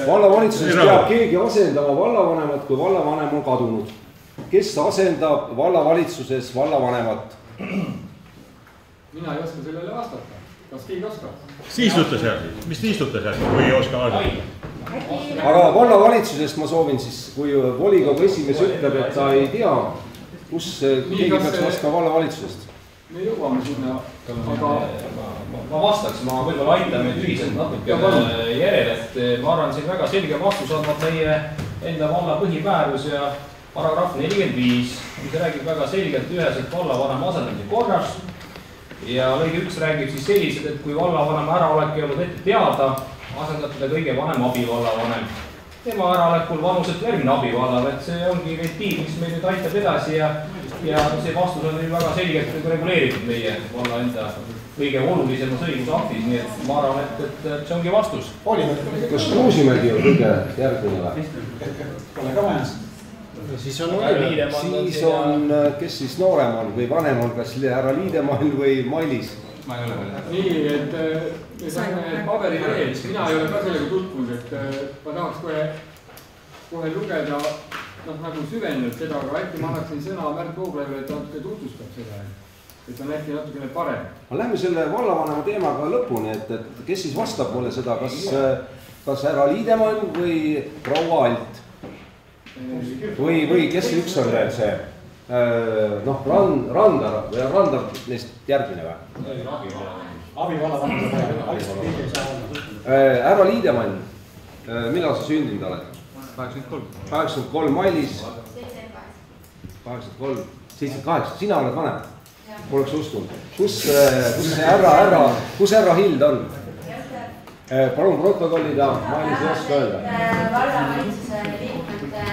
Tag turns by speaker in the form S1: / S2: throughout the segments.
S1: Vallavalitsuses peab keegi asendama vallavanemat, kui vallavanem on kadunud. Kes asendab vallavalitsuses vallavanemat?
S2: Mina ei oska sellele vastata. Kas keegi oskab?
S3: Istute seal. Mis te istute seal? Või ei oska vastata?
S1: Aga vallavalitsusest ma soovin siis, kui volikogu esimees ütleb, et ta ei tea, kus keegi peaks vastama vallavalitsusest.
S2: Me jõuame sinna, aga
S4: ma vastaks, ma võib-olla aitan meid ühiselt natuke järele, et ma arvan, siin väga selge vastus annab meie enda valla põhimäärus ja paragrahv 45, mis räägib väga selgelt üheselt vallavanema asendamise korrast. Ja lõige 1 räägib siis sellised, et kui vallavanema äraolek ei olnud ette teada, asendab teda kõige vanem abivallavanem. Tema äraolekul vanuselt järgmine abivallav, et see ongi ventiil, mis meil nüüd aitab edasi ja see vastus on väga selgelt reguleeritud meie valla enda kõige olulisemas õigusaktis, nii et ma arvan, et see ongi vastus.
S1: Kas Kruusimägi on kõige järgmine või?
S5: Pole ka vajas.
S1: Siis on, kes siis noorem on või vanem on, kas härra Liidemann või Mailis?
S5: Ma ei ole veel.
S2: nii, et paberi veel, mina ei ole ka sellega tutvunud, et ma tahaks kohe lugeda nagu süvennud seda, aga äkki ma annaksin sõna Märt Vooglaevile, et ta natuke tutvustab seda, et on äkki natukene parem.
S1: Lähme selle vallavanema teemaga lõpuni, et kes siis vastab mulle seda, kas härra Liidemann või proua Alt? Või kes üks on veel see? Randar neist järgmine või? Härra Liidemann, millal sa sündinud oled? 83 Mailis. 83, 78, sina oled vanem? Poleks ustunud. Kus härra Hild on? Palun protokollida, Mailis ei oska öelda.
S6: Vallavalitsuse liikmete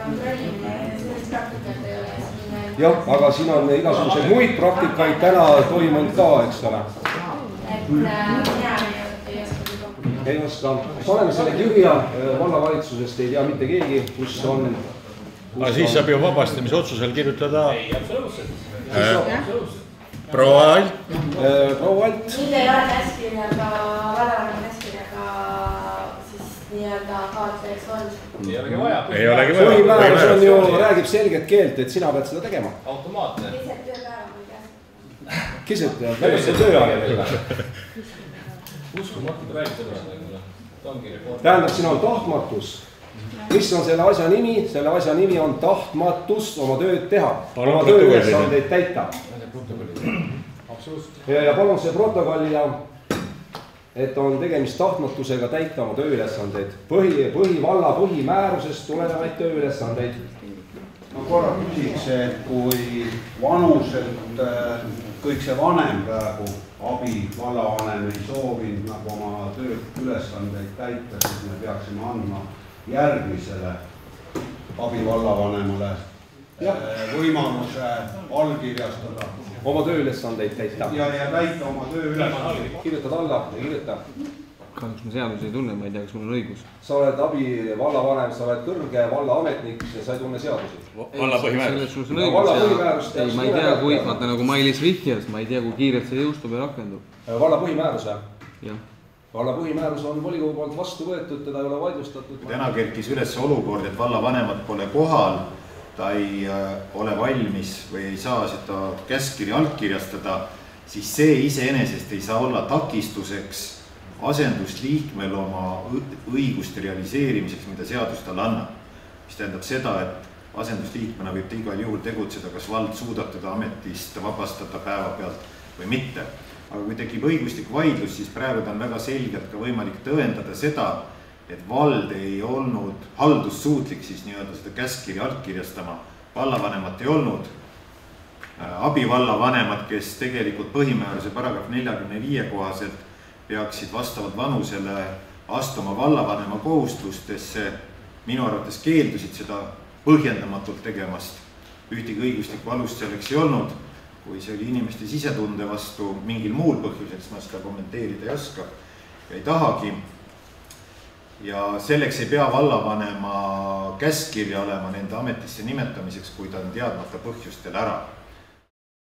S6: kontrollimine, sellist praktikat ei ole siin.
S1: Jah, aga siin on igasuguseid muid praktikaid täna toimunud ka, eks ole.
S6: Et mina ei oska juba.
S1: Ei oska. Paneme selle kirja vallavalitsusest, ei tea mitte keegi, kus on.
S3: Aga siis saab ju vabastamisotsusel kirjutada.
S4: Ei, absoluutselt.
S3: Proua Alt.
S1: Proua Alt.
S6: Nüüd ei ole käskirjaga, vallavanema käskirjaga siis nii-öelda kaotajaks olnud.
S4: Ei olegi vaja.
S3: Ei olegi vaja.
S1: Põhimäärus on ju, räägib selget keelt, et sina pead seda tegema.
S4: Automaatne.
S6: Keset tööpäeva või käskirjaga.
S1: Keset väljasel tööaja.
S4: Uskumatult räägib seda.
S1: Tähendab, siin on tahtmatus. Mis on selle asja nimi? Selle asja nimi on tahtmatus oma tööd teha. Oma tööülesandeid täita. Ja palun see protokollida, et on tegemist tahtmatusega täita oma tööülesandeid. Valla põhimäärusest tulenevaid tööülesandeid.
S5: Ma korra küsiks, et kui vanuselt kõik see vanem praegu, abi, vallavanem ei soovinud nagu oma tööülesandeid täita, siis me peaksime andma järgmisele abivallavanemale võimaluse allkirjastada.
S1: Oma tööülesandeid täita.
S5: Ja täita oma tööülesandeid.
S1: Kirjutad alla ja kirjuta.
S7: Kahjuks ma seadusi ei tunne, ma ei tea, kas mul on õigus.
S1: Sa oled abivallavanem, sa oled kõrge vallaametnik ja sa ei tunne seadusi.
S3: Valla põhimäärus.
S7: Selles sul on õigus. Ei, ma ei tea, kui, vaata nagu Mailis vihjas, ma ei tea, kui kiirelt see jõustub ja rakendub.
S1: Valla põhimäärus või?
S7: Jah.
S1: Valla põhimäärus on volikogu poolt vastu võetud, teda ei ole vaidlustatud.
S8: Täna kerkis üles olukord, et vallavanemad pole kohal, ta ei ole valmis või ei saa seda käskkirja allkirjastada, siis see iseenesest ei saa olla takistuseks asendusliikmel oma õiguste realiseerimiseks, mida seadus talle annab. Mis tähendab seda, et asendusliikmena võib ta igal juhul tegutseda, kas vald suudab teda ametist vabastada päeva pealt või mitte. Aga kui tekib õiguslik vaidlus, siis praegu ta on väga selgelt ka võimalik tõendada seda, et vald ei olnud haldussuutlik siis nii-öelda seda käskkirja allkirjastama. Vallavanemat ei olnud. Abivallavanemad, kes tegelikult põhimääruse paragrahv 45 kohaselt peaksid vastavalt vanusele astuma vallavanema kohustustesse, minu arvates keeldusid seda põhjendamatult tegemast. Ühtegi õiguslikku alust selleks ei olnud. Kui see oli inimeste sisetunde vastu mingil muul põhjuseks, ma seda kommenteerida ei oska ja ei tahagi. Ja selleks ei pea vallavanema käskkirja olema nende ametisse nimetamiseks, kui ta on teadmata põhjustel ära.